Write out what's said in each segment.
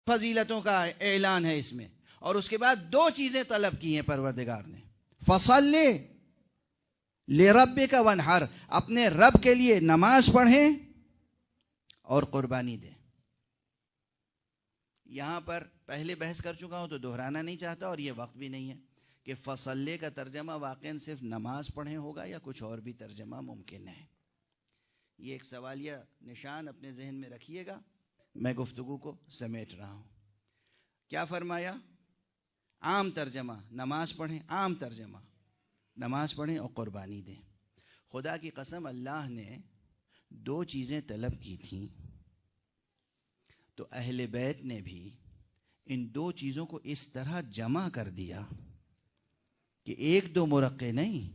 فضیلتوں کا اعلان ہے اس میں، اور اس کے بعد دو چیزیں طلب کی ہیں پروردگار نے، فصلی لربک وانحر، اپنے رب کے لیے نماز پڑھیں اور قربانی دیں۔ یہاں پر پہلے بحث کر چکا ہوں تو دہرانا نہیں چاہتا، اور یہ وقت بھی نہیں ہے کہ فصلی کا ترجمہ واقعاً صرف نماز پڑھیں ہوگا یا کچھ اور بھی ترجمہ ممکن ہے۔ یہ ایک سوالیہ نشان اپنے ذہن میں رکھیے گا، میں گفتگو کو سمیٹ رہا ہوں۔ کیا فرمایا؟ عام ترجمہ نماز پڑھیں، عام ترجمہ نماز پڑھیں اور قربانی دیں۔ خدا کی قسم اللہ نے دو چیزیں طلب کی تھیں، تو اہل بیت نے بھی ان دو چیزوں کو اس طرح جمع کر دیا کہ ایک دو مرقع نہیں،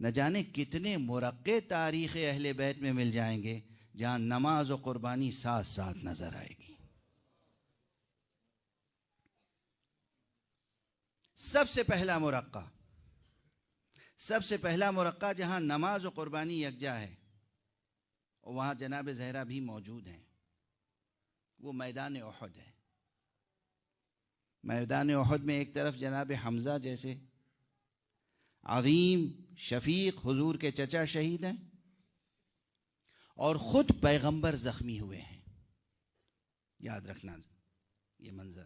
نہ جانے کتنے مرقع تاریخ اہل بیت میں مل جائیں گے جہاں نماز و قربانی ساتھ ساتھ نظر آئے گی۔ سب سے پہلا مرقع جہاں نماز و قربانی یکجا ہے، اور وہاں جناب زہرا بھی موجود ہیں، وہ میدان احد ہے۔ میدان احد میں ایک طرف جناب حمزہ جیسے عظیم شفیق حضور کے چچا شہید ہیں، اور خود پیغمبر زخمی ہوئے ہیں۔ یاد رکھنا یہ منظر،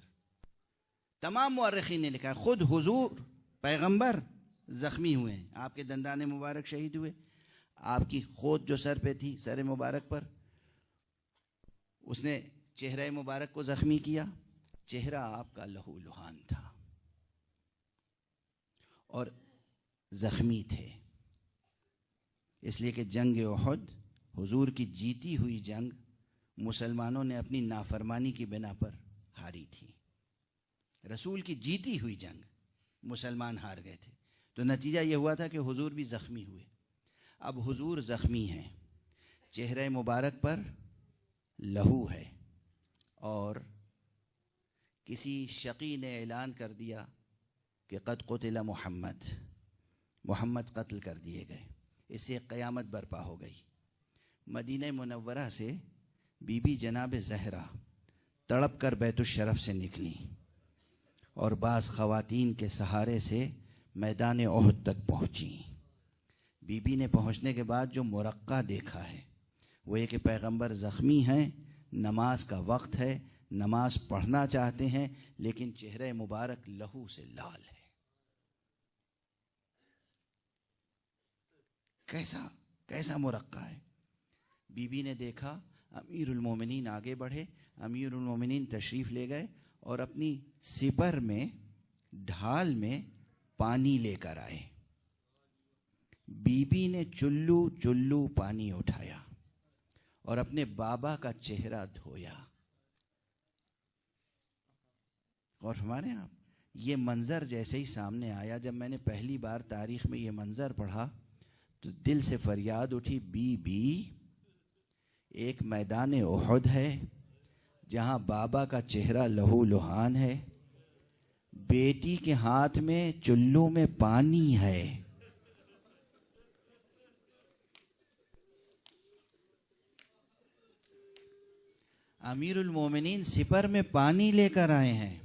تمام مورخین نے لکھا ہے خود حضور پیغمبر زخمی ہوئے ہیں، آپ کے دندان مبارک شہید ہوئے، آپ کی خود جو سر پہ تھی، سر مبارک پر، اس نے چہرہ مبارک کو زخمی کیا، چہرہ آپ کا لہو لہان تھا اور زخمی تھے، اس لیے کہ جنگ احد حضور کی جیتی ہوئی جنگ مسلمانوں نے اپنی نافرمانی کی بنا پر ہاری تھی۔ رسول کی جیتی ہوئی جنگ مسلمان ہار گئے تھے، تو نتیجہ یہ ہوا تھا کہ حضور بھی زخمی ہوئے۔ اب حضور زخمی ہیں، چہرہ مبارک پر لہو ہے، اور کسی شقی نے اعلان کر دیا کہ قد قتل محمد قتل کر دیے گئے۔ اس سے قیامت برپا ہو گئی۔ مدینہ منورہ سے بی بی جناب زہرا تڑپ کر بیت الشرف سے نکلی، اور بعض خواتین کے سہارے سے میدان احد تک پہنچی۔ بی بی نے پہنچنے کے بعد جو مرقع دیکھا ہے وہ یہ کہ پیغمبر زخمی ہیں، نماز کا وقت ہے، نماز پڑھنا چاہتے ہیں، لیکن چہرہ مبارک لہو سے لال ہے۔ کیسا مرقع ہے؟ بی بی نے دیکھا، امیر المومنین آگے بڑھے، امیر المومنین تشریف لے گئے اور اپنی سپر میں ڈھال میں پانی لے کر آئے۔ بی بی نے چلو پانی اٹھایا اور اپنے بابا کا چہرہ دھویا۔ غور فرمائیں آپ، یہ منظر جیسے ہی سامنے آیا، جب میں نے پہلی بار تاریخ میں یہ منظر پڑھا تو دل سے فریاد اٹھی، بی بی ایک میدان احد ہے جہاں بابا کا چہرہ لہو لہان ہے، بیٹی کے ہاتھ میں چلو میں پانی ہے۔ امیر المومنین سپر میں پانی لے کر آئے ہیں،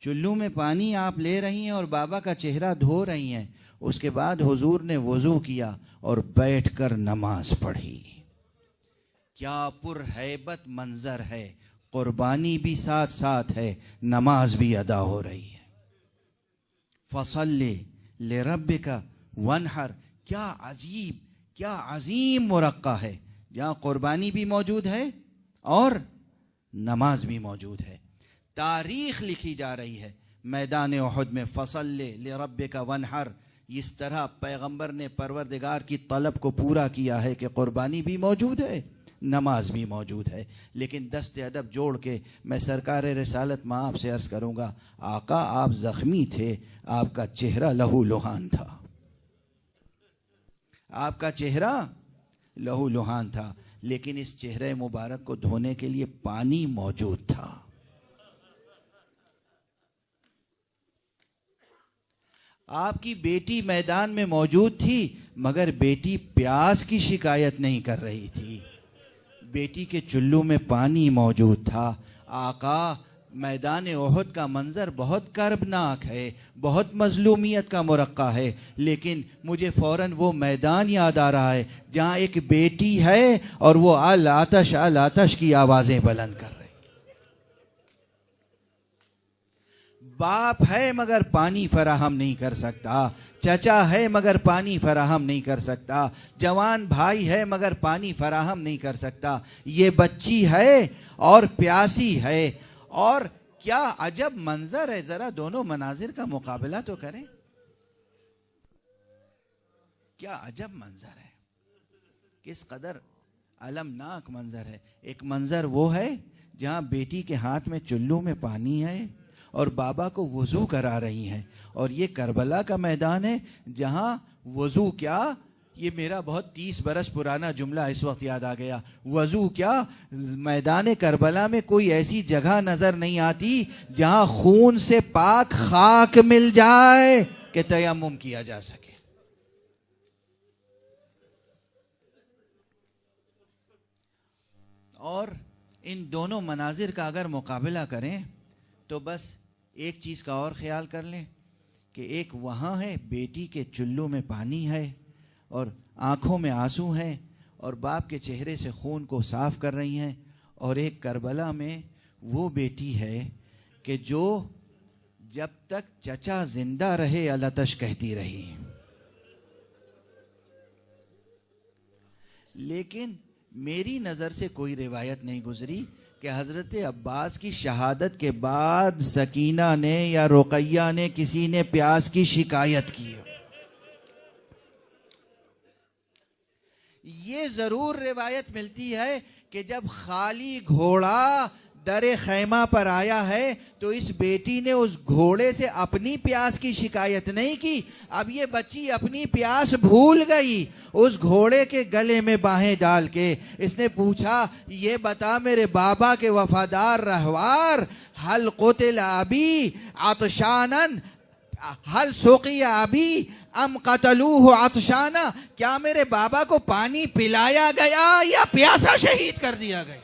چلو میں پانی آپ لے رہی ہیں اور بابا کا چہرہ دھو رہی ہیں۔ اس کے بعد حضور نے وضو کیا اور بیٹھ کر نماز پڑھی۔ کیا پرہیبت منظر ہے، قربانی بھی ساتھ ساتھ ہے، نماز بھی ادا ہو رہی ہے۔ فصلی لربک وانحر، کیا عظیم مرقع ہے جہاں قربانی بھی موجود ہے اور نماز بھی موجود ہے۔ تاریخ لکھی جا رہی ہے میدان احد میں، فصلی لربک وانحر، اس طرح پیغمبر نے پروردگار کی طلب کو پورا کیا ہے کہ قربانی بھی موجود ہے، نماز بھی موجود ہے۔ لیکن دست ادب جوڑ کے میں سرکار رسالت مآب سے عرض کروں گا، آقا آپ زخمی تھے، آپ کا چہرہ لہو لہان تھا، آپ کا چہرہ لہو لہان تھا، لیکن اس چہرے مبارک کو دھونے کے لیے پانی موجود تھا۔ آپ کی بیٹی میدان میں موجود تھی، مگر بیٹی پیاس کی شکایت نہیں کر رہی تھی، بیٹی کے چلو میں پانی موجود تھا۔ آقا میدان احد کا منظر بہت کربناک ہے، بہت مظلومیت کا مرقع ہے، لیکن مجھے فوراً وہ میدان یاد آ رہا ہے جہاں ایک بیٹی ہے اور وہ الآتش الآتش کی آوازیں بلند کر رہی۔ باپ ہے مگر پانی فراہم نہیں کر سکتا، چچا ہے مگر پانی فراہم نہیں کر سکتا، جوان بھائی ہے مگر پانی فراہم نہیں کر سکتا، یہ بچی ہے اور پیاسی ہے، اور کیا عجب منظر ہے۔ ذرا دونوں مناظر کا مقابلہ تو کریں، کیا عجب منظر ہے، کس قدر المناک منظر ہے۔ ایک منظر وہ ہے جہاں بیٹی کے ہاتھ میں چلو میں پانی ہے اور بابا کو وضو کرا رہی ہیں، اور یہ کربلا کا میدان ہے جہاں وضو کیا، یہ میرا بہت 30 برس پرانا جملہ اس وقت یاد آ گیا، وضو کیا، میدان کربلا میں کوئی ایسی جگہ نظر نہیں آتی جہاں خون سے پاک خاک مل جائے کہ تیمم کیا جا سکے۔ اور ان دونوں مناظر کا اگر مقابلہ کریں تو بس ایک چیز کا اور خیال کر لیں کہ ایک وہاں ہے بیٹی کے چلو میں پانی ہے اور آنکھوں میں آنسو ہیں اور باپ کے چہرے سے خون کو صاف کر رہی ہیں، اور ایک کربلا میں وہ بیٹی ہے کہ جو جب تک چچا زندہ رہے الاتش کہتی رہی۔ لیکن میری نظر سے کوئی روایت نہیں گزری کہ حضرت عباس کی شہادت کے بعد سکینہ نے یا رقیہ نے کسی نے پیاس کی شکایت کی۔ یہ ضرور روایت ملتی ہے کہ جب خالی گھوڑا در خیمہ پر آیا ہے تو اس بیٹی نے اس گھوڑے سے اپنی پیاس کی شکایت نہیں کی، اب یہ بچی اپنی پیاس بھول گئی، اس گھوڑے کے گلے میں باہیں ڈال کے اس نے پوچھا، یہ بتا میرے بابا کے وفادار رہوار، حل قتل ابی عطشانا حل سقی ابی ام قتلوہ عطشانا، کیا میرے بابا کو پانی پلایا گیا یا پیاسا شہید کر دیا گیا؟